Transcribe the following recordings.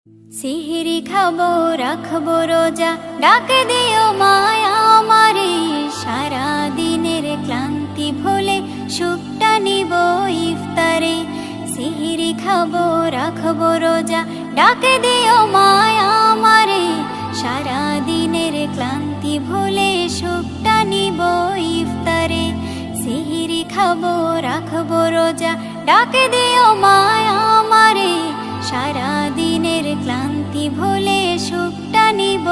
সিহরি খাবো রাখবো রোজা, ডাক দিও মায়া আমারে। সারা দিনের ক্লান্তি ভুলে সুখটা নিব ইফতারে। সিহরি খাবো রাখবো রোজা, ডাক দিও মায়া আমারে। সারা দিনের ক্লান্তি ভুলে সুখটা নিব ইফতারে। সিহরি খাবো রাখবো রোজা, ডাক দিও মায়া আমারে। সারা দিনের ক্লান্তি ভুলে সুখটা নিব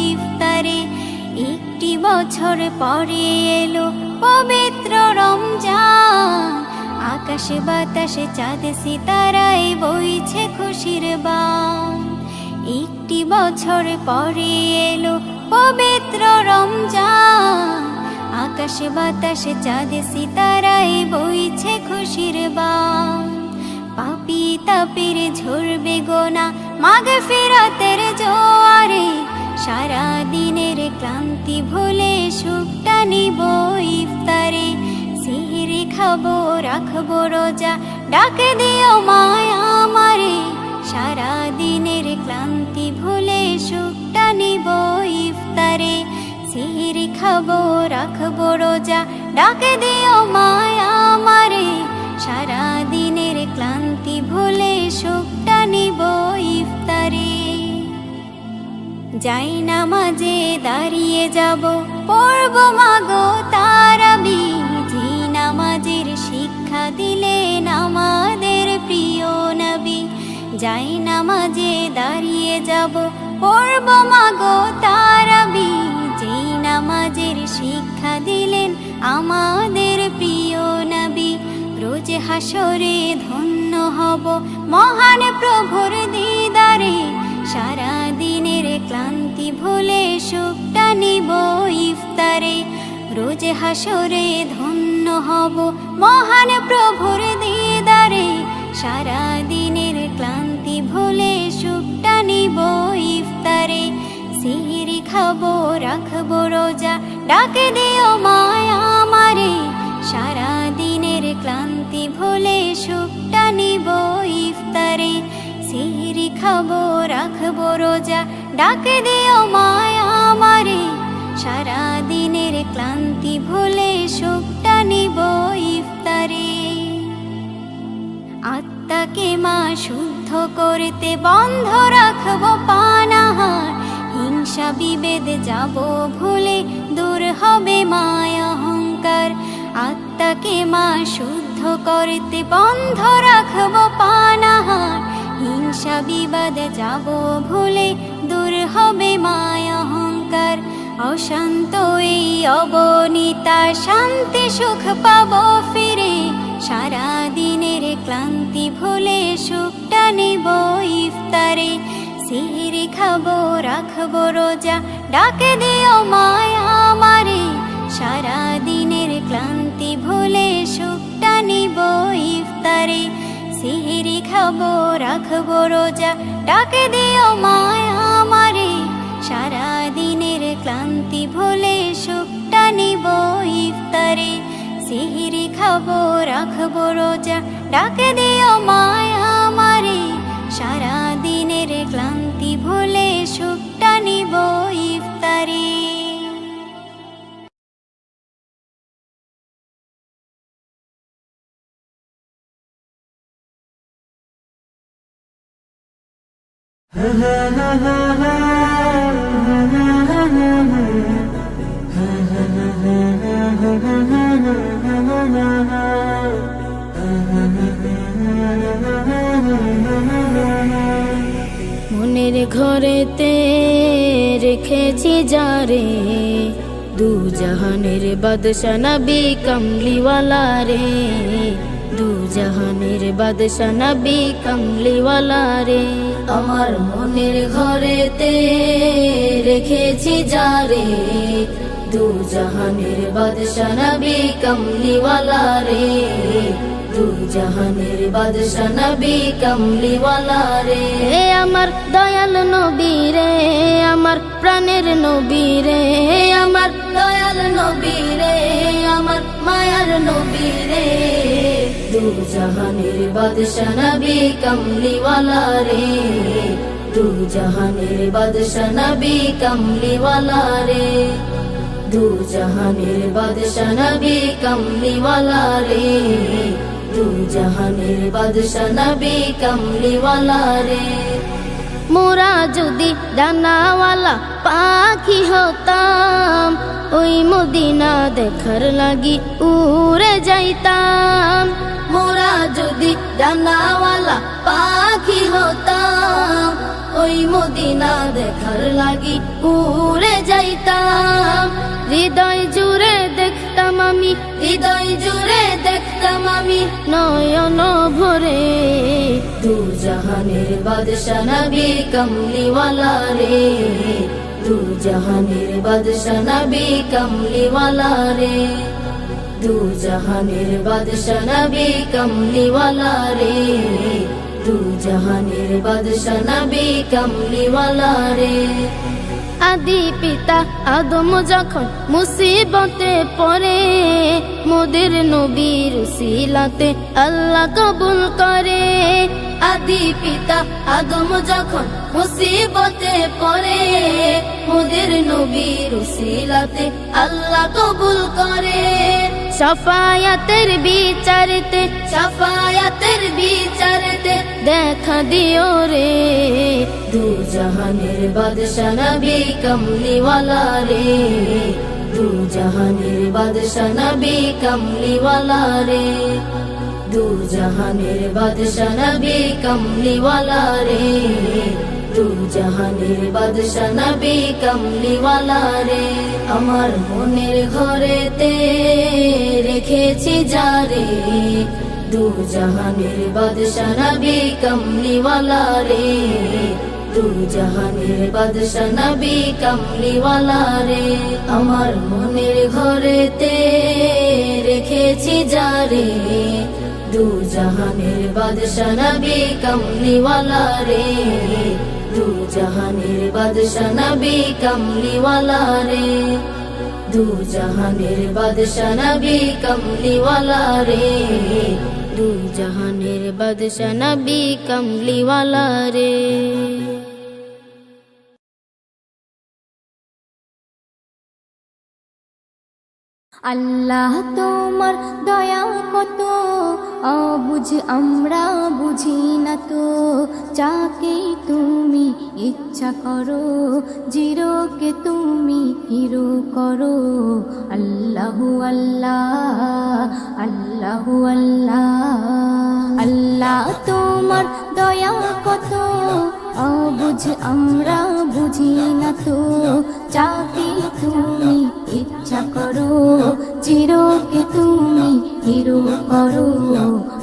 ইফতারে। একটি বছর পরে এলো পবিত্র রমজান, আকাশে বাতাসে চাঁদ সিতারায় বইছে খুশির বান। একটি বছর পরে এলো পবিত্র রমজান, আকাশে বাতাসে চাঁদ সিতারায় বইছে খুশির বান। পাপী তাপের ঝরবে গোনা মাগফিরাতের জোয়ারে। সারা দিনের ক্লান্তি ভুলে সুখটা নিব ইফতারে। সিহরি খাবো রাখবো রোজা, ডাক দিও মায়া আমারে। সারা দিনের ক্লান্তি ভুলে সুখটা নিব ইফতারে। সিহরি খাবো রাখবো রোজা, ডাক দিও মায়া আমারে। সারা দিনের ক্লান্তি ভুলে সুখটা নিব ইফতারে। যাই নামাজে দাঁড়িয়ে যাব, পড়ব মাগো তারাবি। যে নামাজের শিক্ষা দিলেন আমাদের প্রিয় নবী। যাই নামাজে দাঁড়িয়ে যাব, পড়ব মাগো তারাবি। যে নামাজের শিক্ষা দিলেন আমাদের প্রিয় নবী। রোজ হাসরে ধন্য হব মহান প্রভুর দিদারে। সারা দিনের ক্লান্তি ভুলে সুখটা নিব ইফতারে। রোজ হাসরে ধন্য হব মহান প্রভুর দিদারে। সারা দিনের ক্লান্তি ভুলে সুখটা নিব ইফতারে। সিহরি খাবো রাখবো রোজা, ডাক দিও মায়া আমারে। সারা দিনের ক্লান্তি ভুলে সুখটা নিব ইফতারে। সিহরি খাবো রাখবো রোজা, ডাক দিও মায়া আমারে। সারা দিনের ক্লান্তি ভুলে সুখটা নিব ইফতারে। আত্মাকে মা শুদ্ধ করতে বন্ধ রাখবো পানাহার। হিংসা বিভেদ যাব ভুলে, দূর হবে মায়া অহংকার। আত্মাকে মা শুদ্ধ করতে বন্ধ রাখবো পানাহার। হিংসা বিবাদ যাব ভুলে, দূর হবে মায়া অহংকার। অশান্ত এই অবনীতা শান্তি সুখ পাবো ফিরে। সারা দিনের ক্লান্তি ভুলে সুখটা নিব ইফতারে। সিহরি খাবো রাখবো রোজা, ডাক দিও মায়া আমারে। সারা দিনের ক্লান্তি ভুলে সুখটা নিব ইফতারে। সিহরি খাবো রাখবো রোজা, ডাক দিও মায়া আমারে। সারা দিনের ক্লান্তি ভুলে সুখটা নিব ইফতারে। সিহরি খাবো রাখবো রোজা, ডাক দিও মায়া আমারে। সারা দিনের ক্লান্তি ভুলে সুখটা নিব ইফতারে। মনের ঘরেতে রেখেছি যারে, দু জাহানের বাদশা নবী কমলিওয়ালা রে। দু জাহানের বাদশা নবী কমলিওয়ালা রে। আমার মনের ঘরেতে রেখেছি যারে, দু জাহানের বাদশা নবী কমলিওয়ালা রে। দু জাহানের বাদশা নবী কমলিওয়ালা রে। আমার দয়াল নবী রে, আমার প্রাণের নবী রে। আমার দয়াল নবী রে, আমার মায়ার নবী রে। দু জাহানের বাদশা নবী কমলিওয়ালা রে, দু জাহানের বাদশা নবী কামলিওয়ালা রে দু জাহানের বাদশা নবী কামলিওয়ালা রে দু জাহানের বাদশা নবী কামলিওয়ালা রে মোরা যদি ডানাওয়ালা পাখি হতাম ওই মদিনা দেখার লাগি উড়ে যাইতাম মোরা যদি ডানাওয়ালা পাখি হতাম ওই মদিনা দেখার লাগি উড়ে যাইতাম হৃদয় জুড়ে দেখতাম আমি হৃদয় জুড়ে দেখতাম আমি নয়ন ভরে দু জাহানের বাদশা নবী কামলিওয়ালা রে দু জাহানের বাদশা নবী কামলিওয়ালা রে দু জাহানের বাদশা নবী কামলিওয়ালা রে দু জাহানের বাদশা নবী কামলিওয়ালা রে আদি পিতা আদম যখন মুসিবতে পড়ে মোদের নবীর উসিলাতে আল্লাহ কবুল করে আদি পিতা আদম যখন মুসিবতে পড়ে মোদের নবীর উসিলাতে আল্লাহ কবুল করে শাফায়াতের বিচারেতে দেখা দিও রে দু জাহানের বাদশা নবী কামলিওয়ালা রে দু জাহানের বাদশা নবী কামলিওয়ালা রে দু জাহানের বাদশা নবী কামলিওয়ালা রে দু জাহানের বাদশা নবী কামলিওয়ালা রে আমার মনের ঘরেতে রেখেছি যারে দু জাহানের বাদশা নবী কামলিওয়ালা রে দু জাহানের বাদশা নবী কামলিওয়ালা রে আমার মনের ঘরেতে রেখেছি যারে দু জাহানের বাদশা নবী কামলিওয়ালা রে দু জাহানের বাদশা নবী কামলিওয়ালা রে দু জাহানের বাদশা নবী কামলিওয়ালা রে দু জাহানের বাদশা নবী কামলিওয়ালা রে আল্লাহ তোমার দয়া কত অবুঝ আমরা বুঝি না তো যাকে তুমি ইচ্ছা করো জিরোকে তুমি হিরো করো আল্লাহু আল্লাহ আল্লাহু আল্লাহ আল্লাহ তোমার দয়া কত অবুঝ আমরা বুঝি না তো যাকে তুমি ইচ্ছা করো জিরোকে তুমি হিরো করো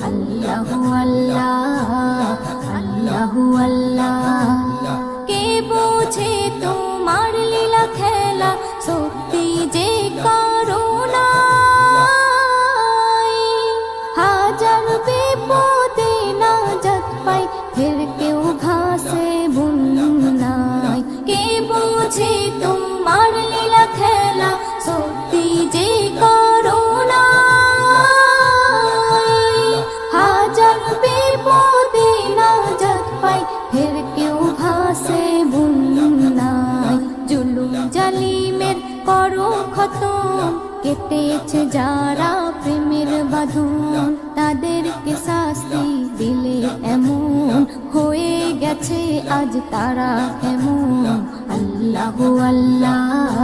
আল্লাহু আল্লাহ আল্লাহু আল্লাহ কে বোঝে তোমার লীলা খেলা সত্যি যে করুণা হাজার বিপদে নাজাত পাই ফের কেউ ঘাসে বুননাই কে বোঝে তোমার লীলা খেলা সত্যি যে করুণা হাজার বিপদে নাজাত পাই ফের কেউ ঘাসে বুননাই জুলুম জালিমের করো খতম কেটেছে যারা প্রেমের বাঁধন তাদেরকে শাস্তি দিলে এমন হয়ে গেছে আজ তারা কেমন আল্লাহু আল্লাহ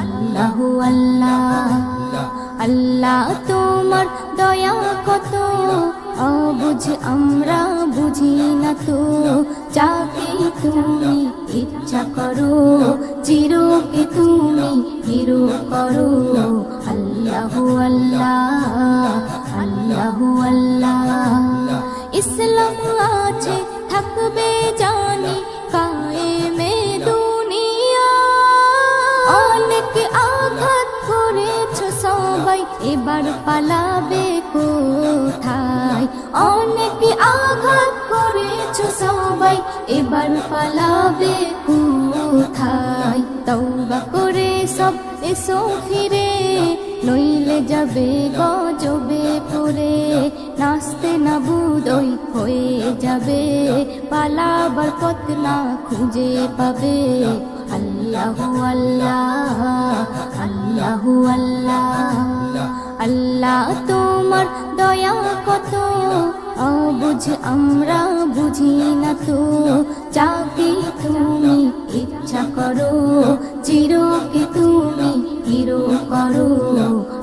আল্লাহু আল্লাহ আল্লাহ তোমার দয়া কত অবুঝ আমরা বুঝি না তো যাকে তুমি ইচ্ছা করো জিরোকে তুমি হিরো করো আল্লাহু আল্লাহ আল্লাহু আল্লাহ ইসলাম আছে থাকবে জানি কায়েমে দুনিয়া অনেক আঘাত করেছো সবাই এবার পালাবে কোথায় অনেক আঘাত করে পিছু সবাই এবার পালাবে কোথায়? তওবা করে সব এসো ফিরে, নইলে যাবে গজবে পুরে। নাচতে নাবুদ ওই হয়ে যাবে, পালাবার পথ না খুঁজে পাবে। আল্লাহু আল্লাহ, আল্লাহু আল্লাহ, আল্লাহ তোমার দয়া কত, অবুঝ আমরা বুঝি না তো। যাকে তুমি ইচ্ছা করো, চিরকে তুমি হিরো করো।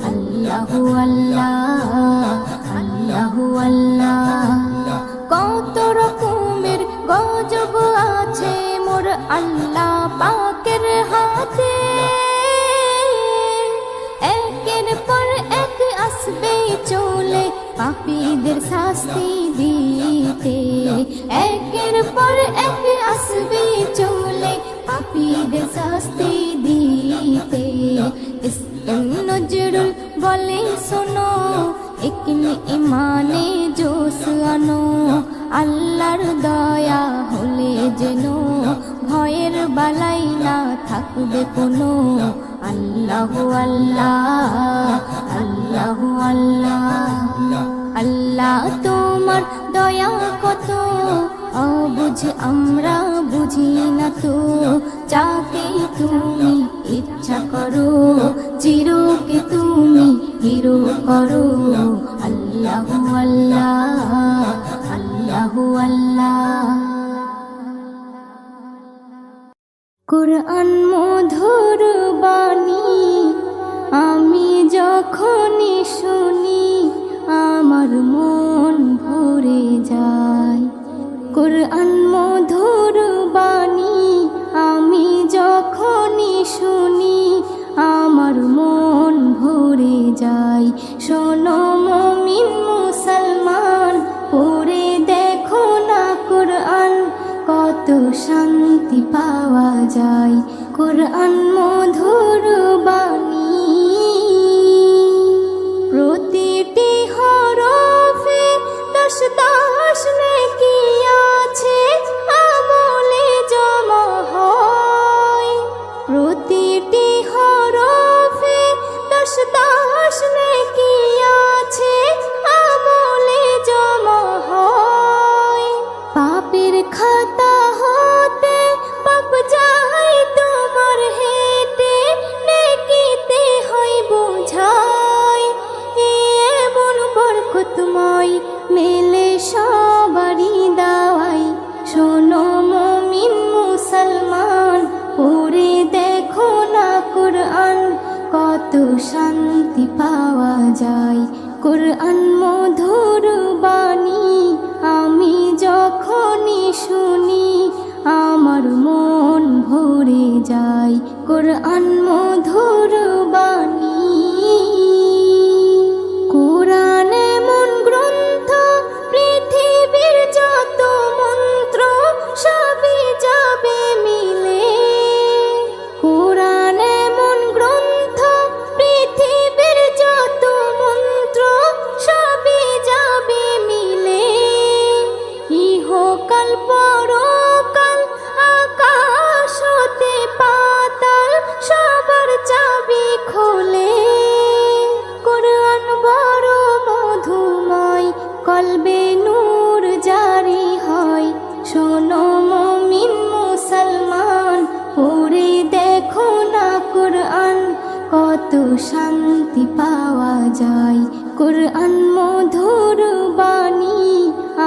আল্লাহু আল্লাহ, আল্লাহু আল্লাহ। কত রকমের গজব আছে মোর আল্লাহ পাকের হাতে, একের পর এক আসবে চলে পাপীদের শাস্তি দিতে। একের পর এক আসবে চলে পাপীদের শাস্তি দিতে। ইসলাম নজরুল বলে শোনো, একনি ইমানে জোশ আনো। আল্লাহর দয়া হলে যেন ভয়ের বালাই না থাকবে কোনো। আল্লাহু আল্লাহ, আল্লাহু আল্লাহ, আল্লাহ তোমার দয়া কত, অবুঝ আমরা বুঝি না তো। যাকে তুমি ইচ্ছা করো, চিরকে তুমি হিরো করো। আল্লাহু আল্লাহ, আল্লাহু আল্লাহ। কুরআন মধুর বাণী আমি যখনই শুনি, আমার মন ভরে যায়। কুরআন মধুর বাণী আমি যখনই শুনি, আমার মন ভরে যায়। শোনো মুমিন মুসলমান, পড়ে দেখো না কুরআন, কত শান্তি পাওয়া যায়। কুরআন মধুর বাণী, প্রতিটি হরফে 10 নেকি আছে, আমলে জমা হয়। প্রতিটি হরফে 10 নেকি আছে, আমলে জমা হয়। পাপের খাতা হতে পাপ যায় তোমার হেঁটে, নেকিতে হয় বোঝাই। এমন বরকতময় মেলে সবারই দাওয়াই। শোনো মুমিন মুসলমান, পড়ে দেখো না কুরআন, কত শান্তি পাওয়া যায়। কুরআন মধুর বাণী আমি যখনই শুনি, আমার মন ভরে যায়। কুরআন মধুর বাণী, কুরআন এমন গ্রন্থ, পৃথিবীর যত মন্ত্র সবই যাবে মিলে। কুরআন এমন গ্রন্থ, পৃথিবীর যত মন্ত্র সবই যাবে মিলে। ইহকাল পরকাল আকাশ হতে পাতাল, সবার চাবি খোলে। কুরআন বড় মধুময়, কলবে নূর জারি হয়। শোনো মুমিন মুসলমান, পড়ে দেখো না কুরআন, কত শান্তি পাওয়া যায়। কুরআন মধুর বাণী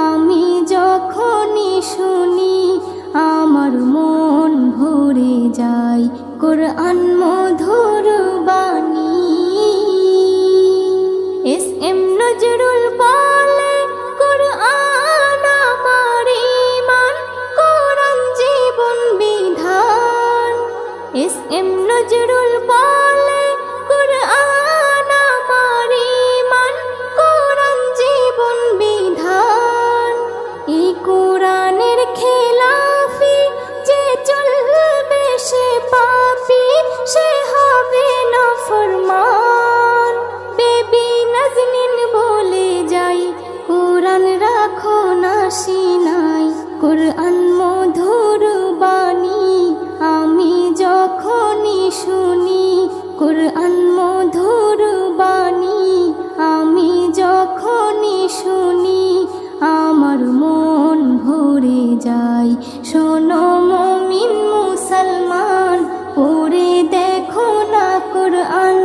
আমি যখনই শুনি, আমার মন ভরে যায়। কুরআন মধুর বাণী। এস.এম. নজরুল বলে, কুরআন আমার ঈমান, কুরআন জীবন বিধান। এস.এম. নজরুল বলে, কুরআন আমার ঈমান, কুরআন জীবন বিধান। এই কুরআনের খেলাফি যে চলবে সে পাপী, সে হবে নাফরমান। বেবি নাজনীন বলে মুসলমান, পড়ে দেখো না কোরআন,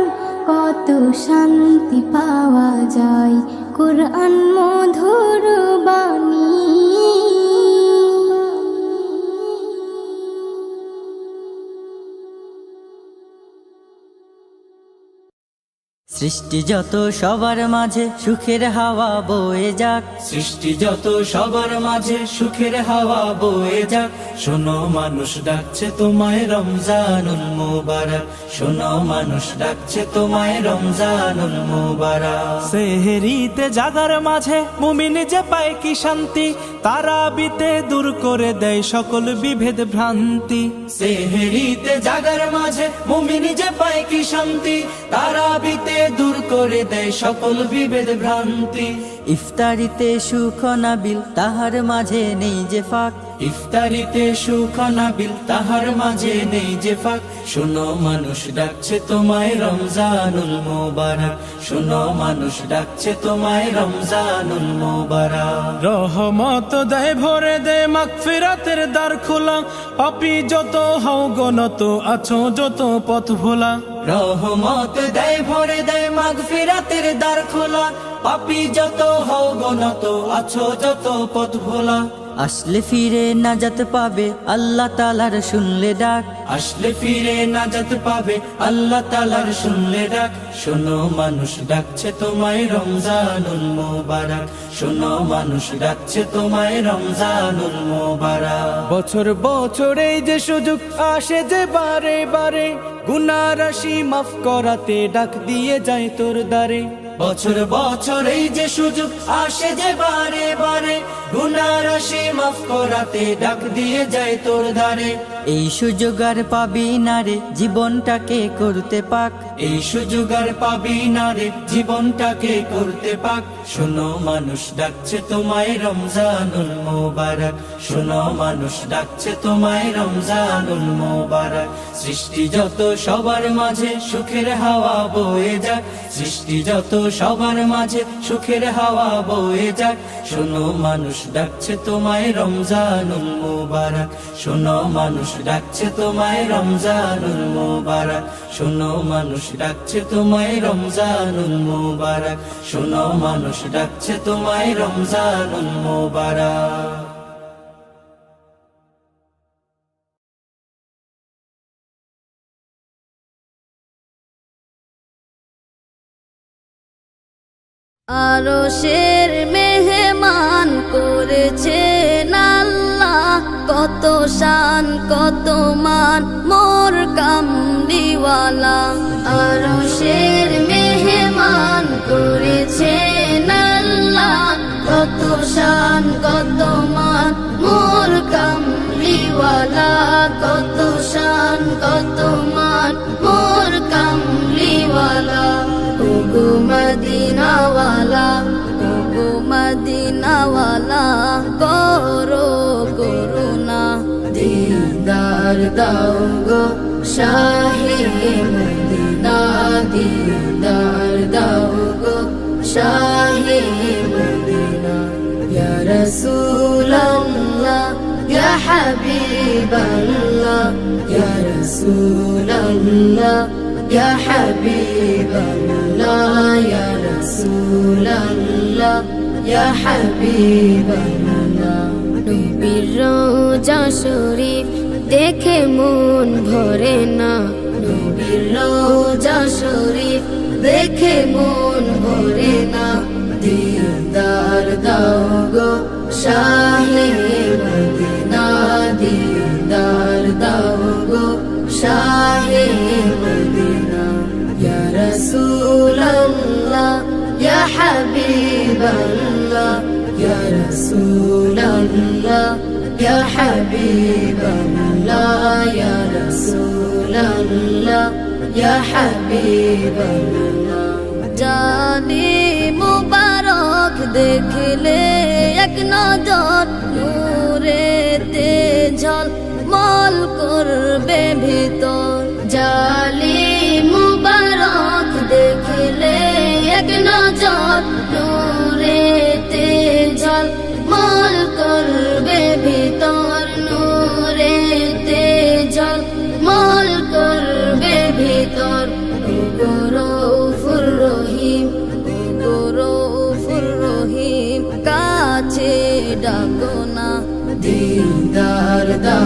কত শান্তি পাওয়া যায় কোরআন মধুর বাণী। সৃষ্টি যত সবার মাঝে সুখের হাওয়া বয়ে যাক, সৃষ্টি যত সবার মাঝে সুখের হাওয়া বয়ে যাক। শোনো মানুষ ডাকছে তোমায় রমজানুল মুবারক, শোনো মানুষ ডাকছে তোমায় রমজানুল মুবারক। সেহরিতে জাগার মাঝে মুমিন যে পায় কি শান্তি, তারাবিতে দূর করে দেয় সকল বিভেদ ভ্রান্তি। সেহরিতে জাগার মাঝে মুমিন যে পায় কি শান্তি, তারাবিতে দূর করে দেয় সকল বিভেদ ভ্রান্তি। ইফতারিতে সুখ নাবিল তাহার মাঝে নেই যে ফাঁক, ইফতারিতে সুখ নাবিল তাহার মাঝে নেই যে ফাঁক। শোনো মানুষ ডাকছে তোমায় রমজানুল মুবারক, শোনো মানুষ ডাকছে তোমায় রমজানুল মুবারক। রহমত দেয় ভরে দে মাগফিরাতের দ্বার খোলা, পাপী যত হও গনত আছো যত পথ ভোলা। রহমত দেয় ভরে দেয় মাগফিরাতের দ্বার খোলা, পাপী যত হও গনত আছো যত পথ ভোলা। আসলে ফিরে নাজাত পাবে আল্লাহ তাআলার শুনলে ডাক, আসলে ফিরে নাজাত পাবে আল্লাহ তাআলার শুনলে ডাক। শোনো মানুষ ডাকছে তোমায় রমজানুল মুবারক, শোনো মানুষ ডাকছে তোমায় রমজানুল মুবারক। বছর বছর এই যে সুযোগ আসে যে বারে বারে, গুনাহ রাশি মাফ করাতে ডাক দিয়ে যায় তোর দ্বারে। বছর বছর এই যে সুযোগ আসে যে বারে বারে, গুনাহ রাশি মাফ করাতে ডাক দিয়ে যায় তোর ধারে। এই সুযোগ আর পাবি না রে জীবনটাকে করতে পাক, এই সুযোগ আর পাবি না রে জীবনটাকে করতে পাক। শোনো মানুষ ডাকছে তোমায় রমজানুল মুবারক, শোনো মানুষ ডাকছে তোমায় রমজানুল মুবারক। সৃষ্টি যত সবার মাঝে সুখের হাওয়া বয়ে যাক, সৃষ্টি যত সবার মাঝে সুখের হাওয়া বয়ে যাক। শোনো মানুষ ডাকছে তোমায় রমজানুল মুবারক, শোনো মানুষ ডাকছে তোমায় রমজানুল মুবারক, শোনো মানুষ ডাকছে তোমায় রমজানুল মুবারক, শোনো মানুষ ডাকছে তোমায় রমজানুল মুবারক। আরশের মেহমান করেছেন আল্লাহ, কত শান কত মান মোর কামলিওয়ালা। আরশের মেহমান করেছেন আল্লাহ, কত শান কত মান মোর কামলিওয়ালা, কত শান কত মান মোর কামলিওয়ালা। ওগো মদিনাওয়ালা, ওগো মদিনাওয়ালা, করো করুণা দিদার দাও গো শাহে মদিনা, দিদার দাও গো শাহে মদিনা। ইয়া রাসূলাল্লাহ ইয়া হাবিবাল্লাহ, ইয়া রাসূলাল্লাহ ইয়া হাবিবাল্লাহ, ইয়া রাসূলাল্লাহ ইয়া হাবিবাল্লাহ। নবীর রওজা শরীফ দেখে মন ভরে না, নবীর রওজা শরীফ দেখে মন ভরে না। দিদার দাও গো শাহে মদিনা, দিদার দাও গো শাহে মদিনা। ইয়া রাসূলাল্লাহ ইয়া হাবিবাল্লাহ, ইয়া রাসূলাল্লাহ ইয়া হাবিবাল্লাহ, ইয়া রাসূলাল্লাহ ইয়া হাবিবাল্লাহ। জানি মুবারক দেখলে এক নজর, নূরেতে ঝলমল করবে ভিতর। জালি মুবারক দেখলে এক নজর, নূরেতে ঝলমল করবে ভিতর, নূরেতে ঝলমল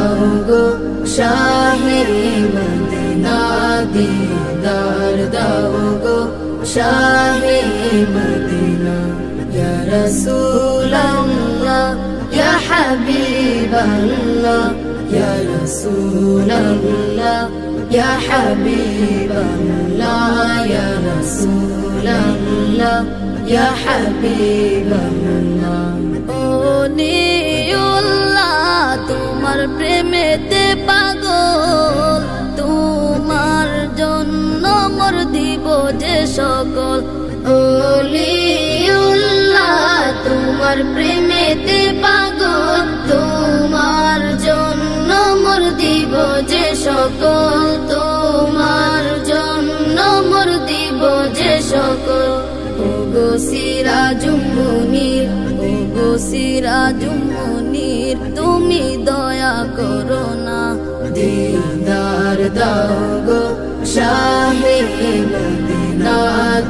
দাও গো শাহে মদিনা দিদার দাও গো শাহে মদিনা ইয়া রাসূলুল্লাহ ইয়া হাবিবাল্লাহ ইয়া রাসূলুল্লাহ ইয়া হাবিবাল্লাহ ইয়া রাসূলুল্লাহ ইয়া হাবিবাল্লাহ ও নিউল্লাহ তোমার প্রেমেতে পাগল তোমার জন্য মোর দিব যে সকল ওলিউল্লাহ তোমার প্রেমেতে পাগল তোমার জন্য মোর দিব যে সকল তোমার জন্য মোর দিব যে সকল ওগো সিরাজুম মুনির ওগো সিরাজুম মুনির তুমি দয়া করো না দিদার দাও গো শাহে মদিনা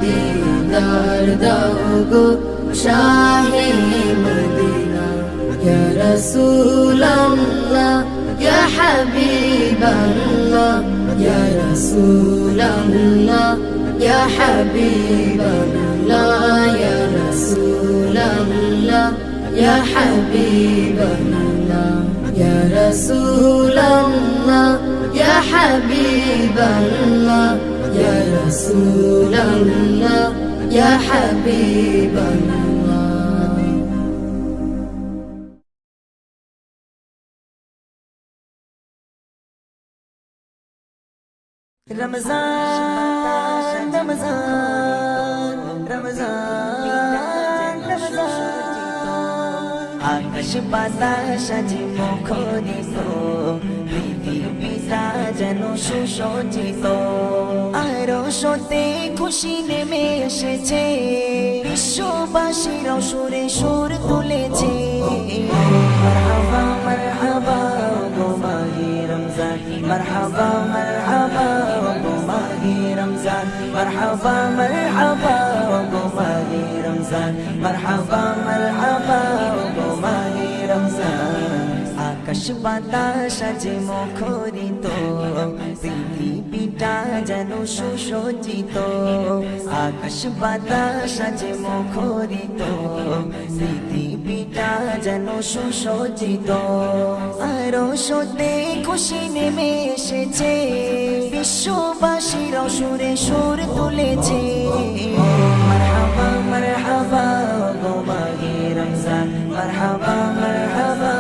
দিদার দাও গো শাহে মদিনা ইয়া রাসূলুল্লাহ ইয়া হাবিবাল্লাহ ইয়া রাসূলুল্লাহ ইয়া হাবিবাল্লাহ ইয়া রাসূলুল্লাহ ইয়া হাবিবাল্লাহ ইয়া রাসূলুল্লাহ ইয়া হাবিবাল্লাহ ইয়া রাসূলুল্লাহ ইয়া হাবিবাল্লাহ রমজান রমজান রমজান রমজান আকাশ বাতাস আজি মুখরিত পৃথিবীটা যেন সুসজ্জিত আরো সতে খুশি নেমে এসেছে বিশ্ববাসীরাও সুরে সুর তুলেছে মারহাবা মারহাবা গো মাহে রমজান মারহাবা মারহাবা গো মাহে রমজান মারহাবা মারহাবা গো মাহে রমজান মারহাবা মারহাবা গো মাহে রমজান আকাশ বাতাস আজে মুখরিত পৃথিবীটা যেন সুসজ্জিত আকাশ বাতাস আজে মুখরিত পৃথিবীটা যেন সুসজ্জিত আরো সতে খুশি নেমে এসেছে বিশ্ববাসীরাও সুরে সুর তুলেছে মারহাবা মারহাবা গো মাহে রমজান মারহাবা মারহাবা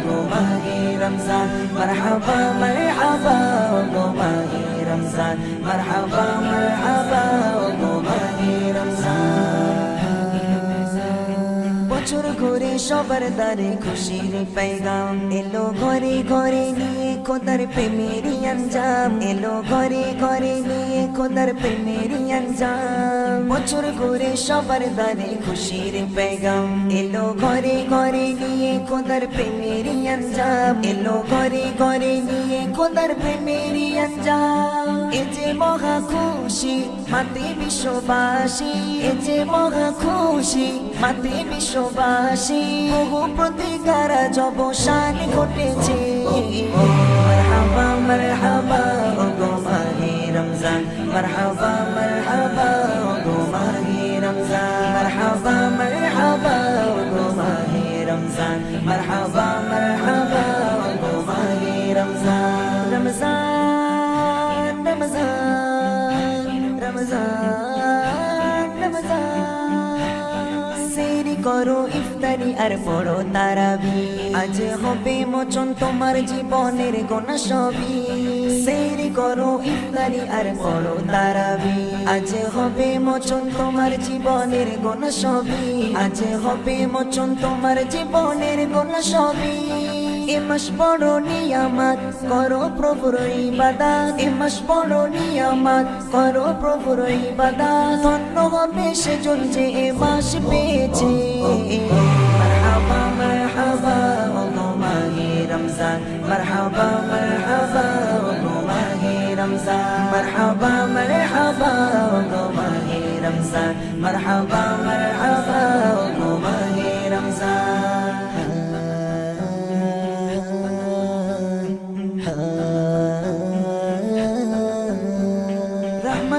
গো মাহে রমজান মারহাবা মারহাবা গো মাহে রমজান মারহাবা মারহাবা গো মাহে রমজান বছর ঘুরে সবার দ্বারে খুশির পেগাম এলো ঘরে ঘরে নিয়ে খোদার প্রেমেরই আঞ্জাম এলো ঘরে ঘরে নিয়ে খোদার প্রেমেরই আঞ্জাম বছর ঘুরে সবার দ্বারে খুশির পেগাম এলো ঘরে ঘরে নিয়ে খোদার প্রেমেরই আঞ্জাম এলো ঘরে ঘরে নিয়ে খোদার প্রেমেরই আঞ্জাম এ যে মহা খুশি মাতে বিশ্ববাসী এ যে মহা খুশি মাতে বিশ্ববাসী বহু প্রতিকারা জবসান ঘটেছে মারহাবা মারহাবা গো মাহে রমজান মারহাবা মারহাবা গো মাহে রমজান মারহাবা মারহাবা গো মাহে রমজান মারহাবা মারহাবা গো মাহে রমজান রমজান রমজান রমজান রমজান সেরি করো ইফতারি আর পড়ো তারাবি আজ হবে মোচন তোমার জীবনের গোনা সবই সেরি করো ইফতারি আর পড়ো তারাবি আজ হবে মোচন তোমার জীবনের গোনা সবই আজ হবে মোচন তোমার জীবনের গোনা সবই এ মাস বড় নিয়ামত করো প্রভুর ইবাদত এ মাস বড় নিয়ামত করো প্রভুর ইবাদত ধন্য হবে সেজন যে এ মাস পেয়েছে মারহাবা মারহাবা গো মাহে রমজান মারহাবা মারহাবা গো মাহে রমজান মারহাবা মারহাবা গো মাহে রমজান মারহাবা মারহাবা গো মাহে রমজান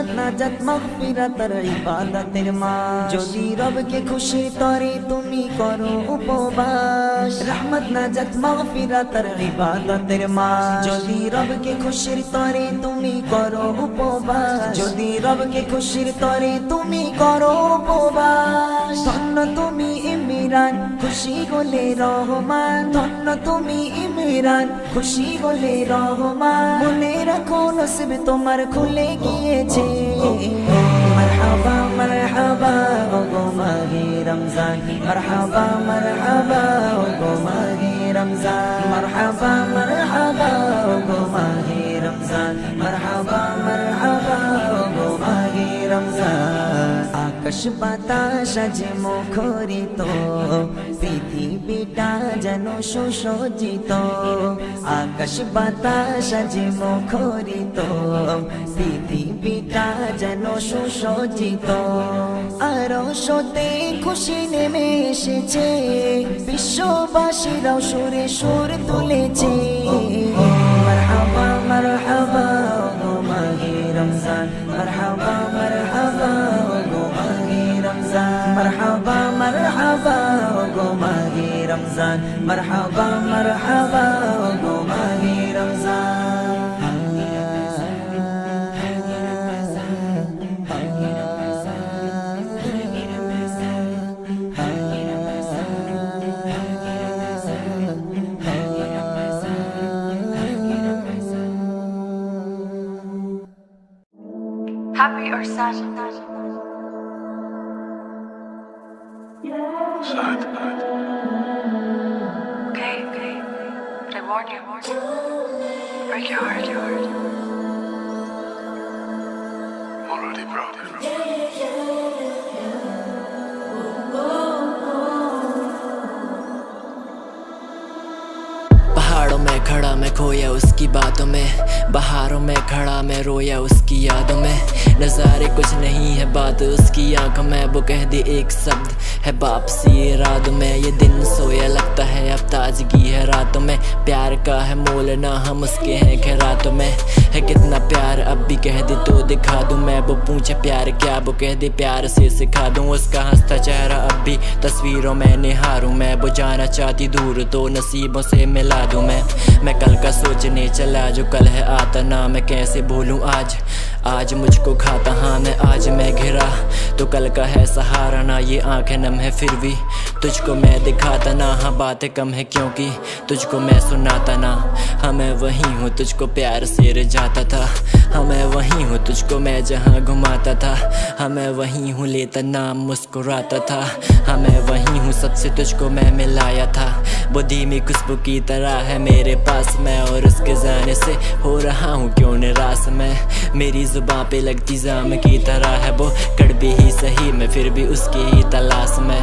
রহমত নাজাত মাগফিরাতের ইবাদতের মাস যদি রবকে খুশি তরে তুমি করো উপবাস রহমত নাজাত মাগফিরাতের ইবাদতের মাস যদি রবকে খুশির তরে তুমি করো উপবাস যদি রবকে খুশির তরে তুমি করো উপবাস ধন্য তুমি ইমরান খুশি হলে রহমান ধন্য তুমি ইমরান খুশি হলে রহমান মনে রাখো নসিব তোমার খুলে গিয়েছে মারহাবা মারহাবা ওগো মাহে রমজান মারহাবা মারহাবা ওগো মাহে রমজান মারহাবা মারহাবা ওগো মাহে রমজান মারহাবা মারহাবা ওগো মাহে রমজান আকাশ বাতাস আজ মুখরিত পৃথিবীটা যেন সুসজ্জিত আকাশ বাতাস আজ মুখরিত পৃথিবীটা যেন সুসজ্জিত আরো সতে খুশি নেমে এসেছে বিশ্ববাসীরাও সুরে সুর তুলেছে মারহাবা মারহাবা ওগো মাহে রমজান মারহাবা মারহাবা ওগো মাহে রমজান মারহাবা মারহাবা ওগো মাহে রমজান মারহাবা মারহাবা ওগো মাহে Ramzan Happy or sad? Sad. Okay. But I warned you. Break your heart. Already broken. पहाड़ों में खड़ा मैं खोया उसकी बातों में बहारों में खड़ा मैं रोया उसकी यादों में नज़ारे कुछ नहीं है बात उसकी आंखों में वो कह दी एक शब्द है वापसी इरादों में ये दिन सोया लगता है अब ताजगी है रातों में प्यार का है मोल ना हम उसके हैं खैरातों में है कितना प्यार अब भी कह दे तो दिखा दूं मैं वो पूछे प्यार क्या वो कह दे प्यार से सिखा दूं उसका हंसता चेहरा अब भी तस्वीरों में निहारूं मैं वो जाना चाहती दूर तो नसीबों से मिला दूं मैं कल का सोचने चला जो कल है आता ना मैं कैसे भूलूं आज मुझको खाता हाँ मैं आज मैं घिरा तो कल का है सहारा ना ये आंखें नम है फिर भी तुझको मैं दिखाता ना हाँ बातें कम है क्योंकि तुझको मैं सुनाता ना हाँ मैं वही हूँ तुझको प्यार से रिझाता था हाँ मैं वही हूँ तुझको मैं जहाँ घुमाता था हाँ मैं वही हूँ लेता नाम मुस्कुराता था हाँ मैं वही हूँ सबसे तुझको मैं मिलाया था वो धीमी खुशबू की तरह है मेरे पास मैं और उसके जाने से हो रहा हूँ क्यों निराश मैं मेरी जुबां पे लगती जाम की तरह है वो कड़वी ही सही मैं फिर भी उसकी ही तलाश में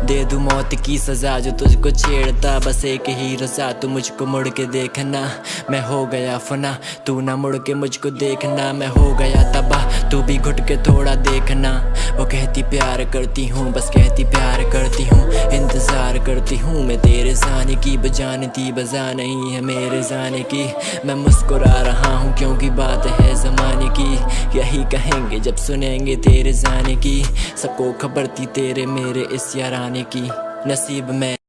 दे दूं मौत की सजा जो तुझको छेड़ता बस एक ही रजा तू मुझको मुड़ के देखना मैं हो गया फना तू ना मुड़ के मुझको देखना मैं हो गया तबाह तू भी घुट के थोड़ा देखना वो कहती प्यार करती हूँ बस कहती प्यार करती हूँ इंतजार करती हूँ मैं तेरे जाने की बजानती बजा नहीं है मेरे जाने की मैं मुस्कुरा रहा हूँ क्योंकि बात है ज़माने की यही कहेंगे जब सुनेंगे तेरे जाने की सबको खबर थी तेरे मेरे इस याराने की नसीब में